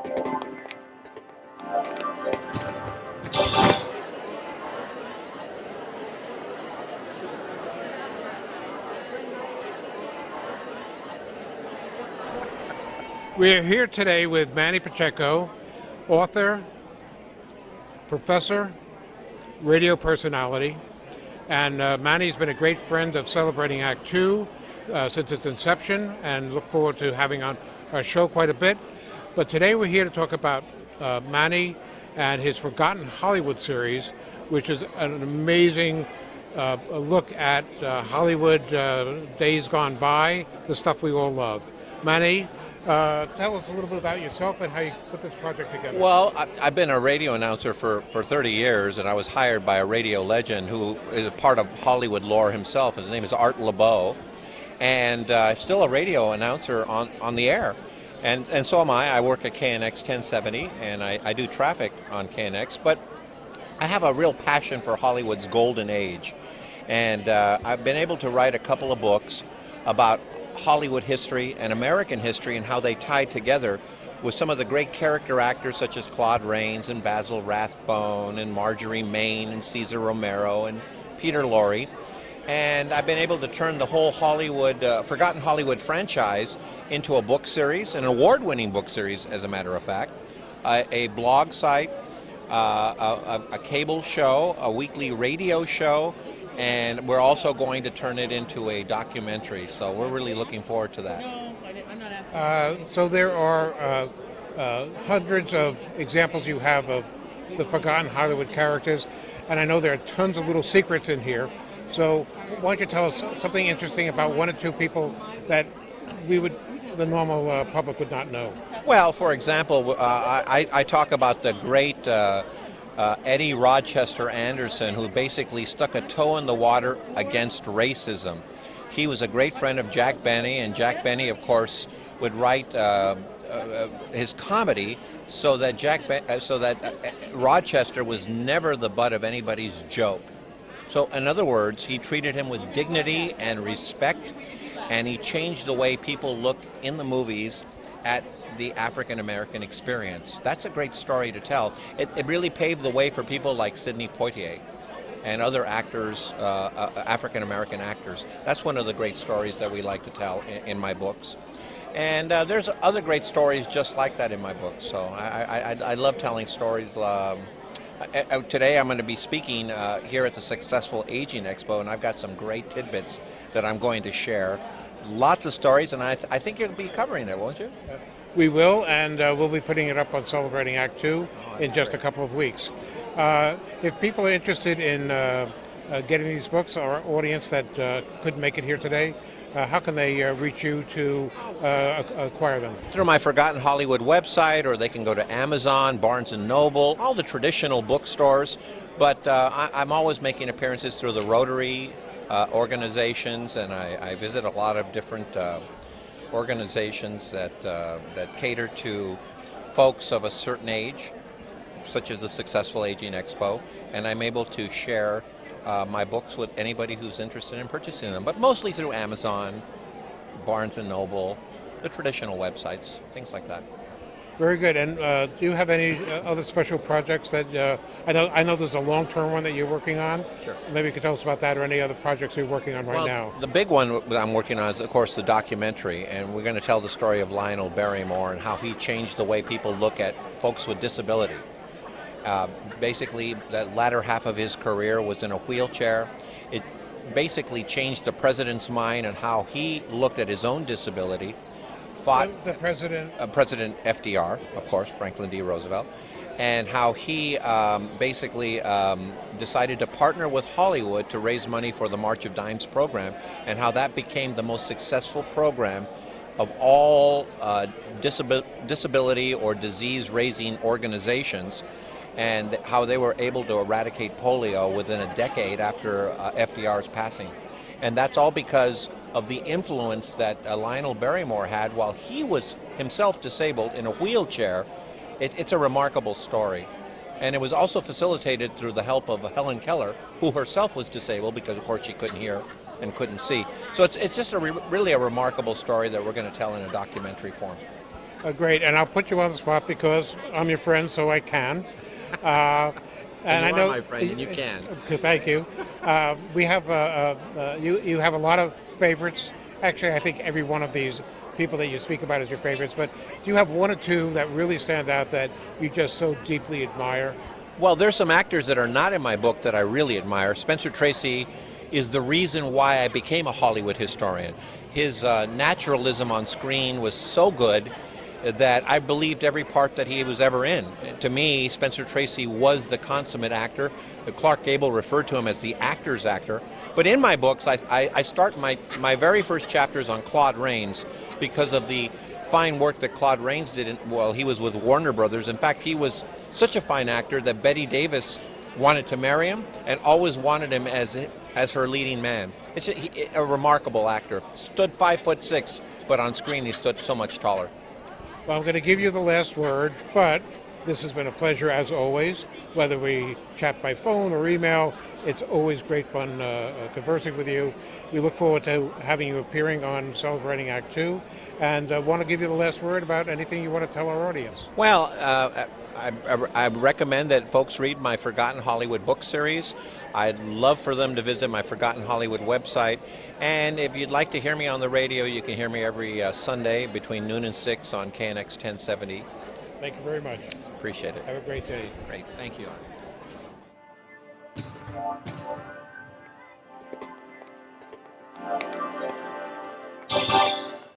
We're here today with Manny Pacheco, author, professor, radio personality, and Manny's been a great friend of Celebrating Act 2 since its inception, and look forward to having on our show quite a bit. But today we're here to talk about Manny and his Forgotten Hollywood series, which is an amazing look at Hollywood days gone by, the stuff we all love. Manny, tell us a little bit about yourself and how you put this project together. Well, I've been a radio announcer for 30 years, and I was hired by a radio legend who is a part of Hollywood lore himself. His name is Art LeBeau, and still a radio announcer on the air. And so am I. I work at KNX 1070, and I do traffic on KNX, but I have a real passion for Hollywood's golden age. And I've been able to write a couple of books about Hollywood history and American history and how they tie together with some of the great character actors such as Claude Rains and Basil Rathbone and Marjorie Main and Cesar Romero and Peter Lorre. And I've been able to turn the whole Hollywood, Forgotten Hollywood franchise into a book series, an award-winning book series, as a matter of fact, a blog site, a cable show, a weekly radio show, and we're also going to turn it into a documentary. So we're really looking forward to that. No, I'm not asking. So there are hundreds of examples you have of the Forgotten Hollywood characters, and I know there are tons of little secrets in here. So why don't you tell us something interesting about one or two people that the normal public would not know? Well, for example, I talk about the great Eddie Rochester Anderson, who basically stuck a toe in the water against racism. He was a great friend of Jack Benny, and Jack Benny, of course, would write his comedy so that Rochester was never the butt of anybody's joke. So, in other words, he treated him with dignity and respect, and he changed the way people look in the movies at the African American experience. That's a great story to tell. It really paved the way for people like Sidney Poitier and other actors, African American actors. That's one of the great stories that we like to tell in my books. And there's other great stories just like that in my books. So I love telling stories. Today I'm going to be speaking here at the Successful.Aging Expo, and I've got some great tidbits that I'm going to share. Lots of stories, and I think you'll be covering it, won't you? We will, and we'll be putting it up on Celebrating Act 2 in just a couple of weeks. If people are interested in getting these books, our audience that couldn't make it here today, how can they reach you to acquire them? Through my Forgotten Hollywood website, or they can go to Amazon, Barnes & Noble, all the traditional bookstores. But I'm always making appearances through the Rotary organizations, and I visit a lot of different organizations that cater to folks of a certain age, such as the Successful.Aging Expo, and I'm able to share my books with anybody who's interested in purchasing them, but mostly through Amazon, Barnes & Noble, the traditional websites, things like that. Very good. And do you have any other special projects that I know there's a long-term one that you're working on? Sure. Maybe you could tell us about that, or any other projects you're working on right now. The big one that I'm working on is, of course, the documentary, and we're going to tell the story of Lionel Barrymore and how he changed the way people look at folks with disability. Basically, the latter half of his career was in a wheelchair. It basically changed the president's mind and how he looked at his own disability. The president? President FDR, of course, Franklin D. Roosevelt, and how he basically decided to partner with Hollywood to raise money for the March of Dimes program, and how that became the most successful program of all disability or disease-raising organizations, and how they were able to eradicate polio within a decade after FDR's passing. And that's all because of the influence that Lionel Barrymore had while he was himself disabled in a wheelchair. It's a remarkable story. And it was also facilitated through the help of Helen Keller, who herself was disabled because, of course, she couldn't hear and couldn't see. So it's just really a remarkable story that we're going to tell in a documentary form. Great, and I'll put you on the spot because I'm your friend, so I can. Uh, And I you know are my friend, and you can. Thank you. We have you have a lot of favorites. Actually, I think every one of these people that you speak about is your favorites. But do you have one or two that really stands out that you just so deeply admire? Well, there's some actors that are not in my book that I really admire. Spencer Tracy is the reason why I became a Hollywood historian. His naturalism on screen was so good that I believed every part that he was ever in. To me, Spencer Tracy was the consummate actor. Clark Gable referred to him as the actor's actor. But in my books, I start my very first chapters on Claude Rains because of the fine work that Claude Rains did while he was with Warner Brothers. In fact, he was such a fine actor that Bette Davis wanted to marry him and always wanted him as her leading man. It's a remarkable actor. Stood 5'6", but on screen he stood so much taller. Well, I'm going to give you the last word, but this has been a pleasure as always. Whether we chat by phone or email, it's always great fun conversing with you. We look forward to having you appearing on Celebrating Act 2, and want to give you the last word about anything you want to tell our audience. Well, I recommend that folks read my Forgotten Hollywood book series. I'd love for them to visit my Forgotten Hollywood website. And if you'd like to hear me on the radio, you can hear me every Sunday between noon and 6 on KNX 1070. Thank you very much. Appreciate it. Have a great day. Great. Thank you.